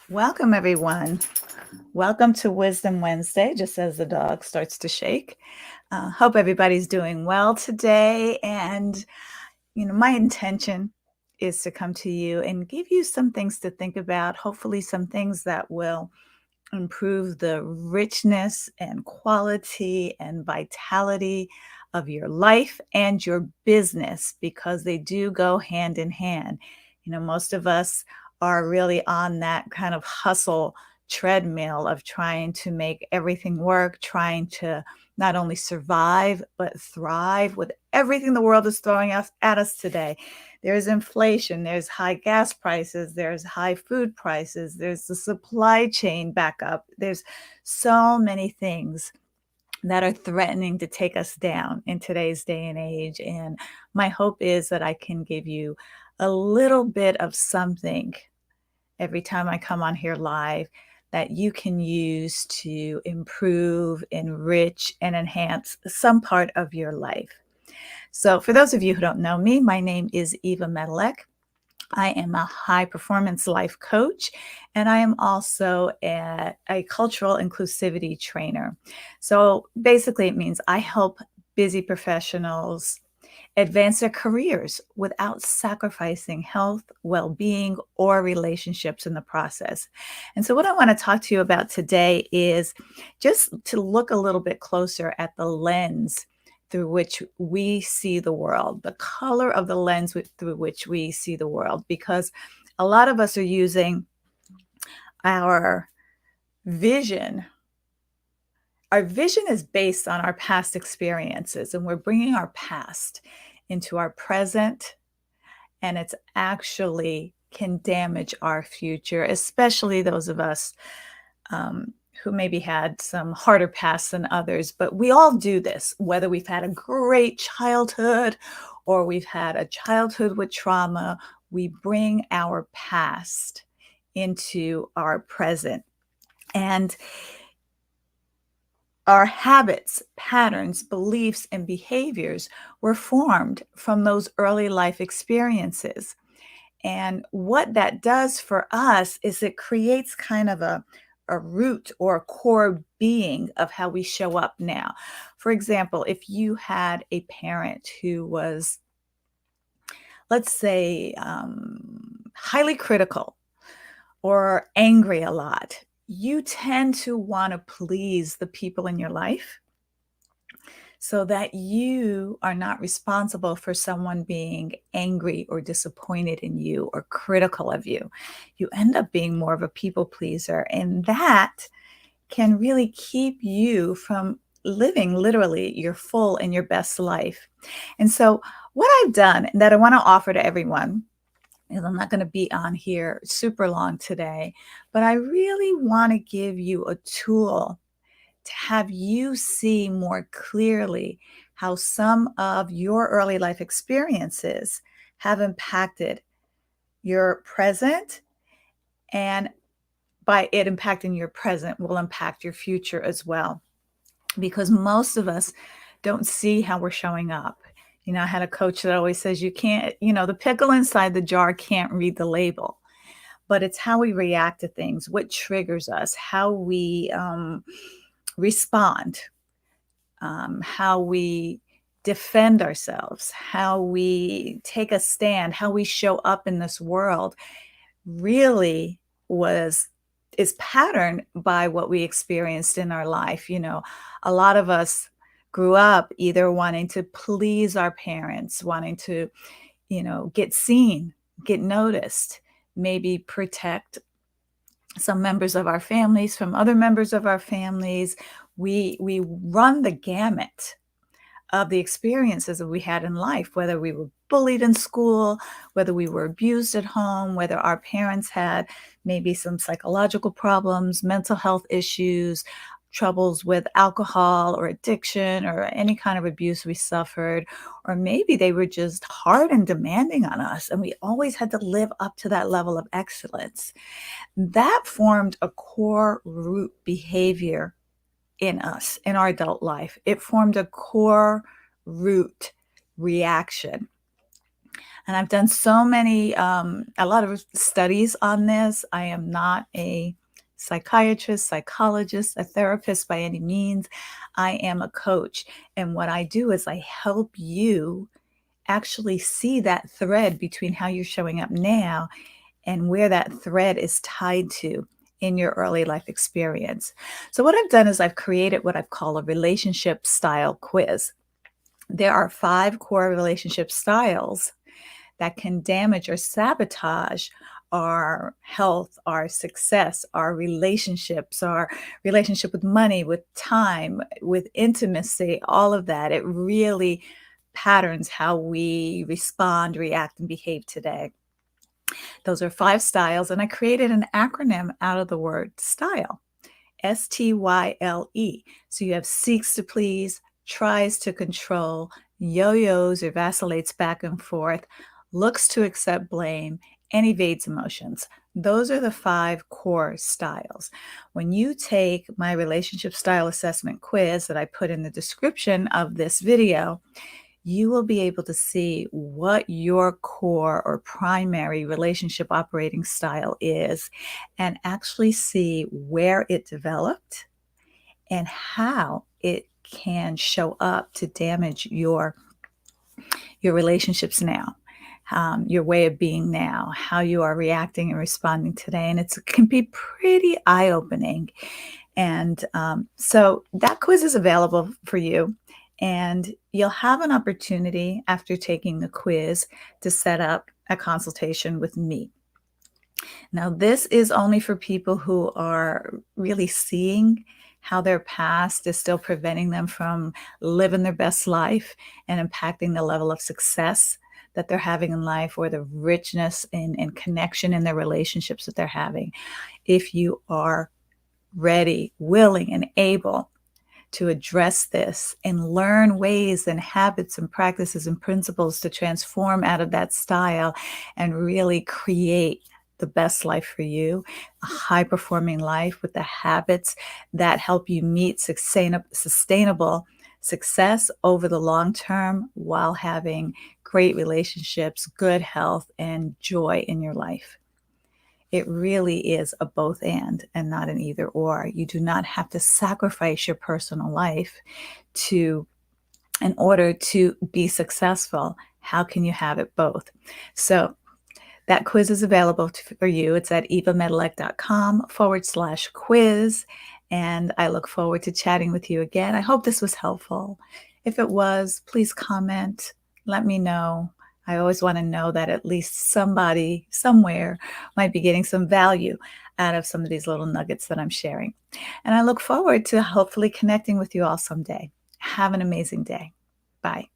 Welcome, everyone. Welcome to Wisdom Wednesday, just as the dog starts to shake. Hope everybody's doing well today. And, my intention is to come to you and give you some things to think about, hopefully, some things that will improve the richness and quality and vitality of your life and your business because they do go hand in hand. Most of us are really on that kind of hustle treadmill of trying to make everything work, trying to not only survive but thrive with everything the world is throwing us at us today. There's inflation, there's high gas prices, there's high food prices, there's the supply chain backup. There's so many things that are threatening to take us down in today's day and age. And my hope is that I can give you a little bit of something every time I come on here live that you can use to improve, enrich, and enhance some part of your life. So, for those of you who don't know me, my name is Eva Medilek. I am a high performance life coach, and I am also a cultural inclusivity trainer. So, basically, it means I help busy professionals advance their careers without sacrificing health, well being, or relationships in the process. And so, what I want to talk to you about today is just to look a little bit closer at the lens through which we see the world, the color of the lens through which we see the world, because a lot of us are using our vision. Our vision is based on our past experiences, and we're bringing our past into our present, and it's actually can damage our future, especially those of us who maybe had some harder pasts than others. But we all do this, whether we've had a great childhood or we've had a childhood with trauma. We bring our past into our present. And our habits, patterns, beliefs, and behaviors were formed from those early life experiences. And what that does for us is it creates kind of a root or a core being of how we show up now. For example, if you had a parent who was, let's say, highly critical or angry a lot, you tend to want to please the people in your life so that you are not responsible for someone being angry or disappointed in you or critical of you. You end up being more of a people pleaser, and that can really keep you from living literally your full and your best life. And so, what I've done that I want to offer to everyone, and I'm not going to be on here super long today, but I really want to give you a tool to have you see more clearly how some of your early life experiences have impacted your present, and by it impacting your present will impact your future as well, because most of us don't see how we're showing up. I had a coach that always says you can't, the pickle inside the jar can't read the label, but it's how we react to things, what triggers us, how we respond, how we defend ourselves, how we take a stand, how we show up in this world really is patterned by what we experienced in our life. A lot of us grew up either wanting to please our parents, wanting to, get seen, get noticed, maybe protect some members of our families from other members of our families. We run the gamut of the experiences that we had in life, whether we were bullied in school, whether we were abused at home, whether our parents had maybe some psychological problems, mental health issues, troubles with alcohol or addiction or any kind of abuse we suffered, or maybe they were just hard and demanding on us and we always had to live up to that level of excellence. That formed a core root behavior in us, in our adult life. It formed a core root reaction. And I've done so many, a lot of studies on this. I am not a psychiatrist, psychologist, a therapist by any means. I am a coach. And what I do is I help you actually see that thread between how you're showing up now and where that thread is tied to in your early life experience. So, what I've done is I've created what I've called a relationship style quiz. There are 5 core relationship styles that can damage or sabotage our health, our success, our relationships, our relationship with money, with time, with intimacy, all of that. It really patterns how we respond, react, and behave today. Those are 5 styles, and I created an acronym out of the word style. STYLE. So you have seeks to please, tries to control, yo-yos or vacillates back and forth, looks to accept blame, and evades emotions. Those are the 5 core styles. When you take my relationship style assessment quiz that I put in the description of this video, you will be able to see what your core or primary relationship operating style is and actually see where it developed and how it can show up to damage your relationships now, your way of being now, how you are reacting and responding today. And it can be pretty eye-opening. And so that quiz is available for you. And you'll have an opportunity after taking the quiz to set up a consultation with me. Now, this is only for people who are really seeing how their past is still preventing them from living their best life and impacting the level of success that they're having in life or the richness and connection in their relationships that they're having. If you are ready, willing, and able to address this and learn ways and habits and practices and principles to transform out of that style and really create the best life for you, a high performing life with the habits that help you meet sustainable success over the long term while having great relationships, good health, and joy in your life. It really is a both and not an either or. You do not have to sacrifice your personal life in order to be successful. How can you have it both? So that quiz is available for you. It's at evamedilek.com/quiz. And I look forward to chatting with you again. I hope this was helpful. If it was, please comment. Let me know. I always want to know that at least somebody somewhere might be getting some value out of some of these little nuggets that I'm sharing. And I look forward to hopefully connecting with you all someday. Have an amazing day. Bye.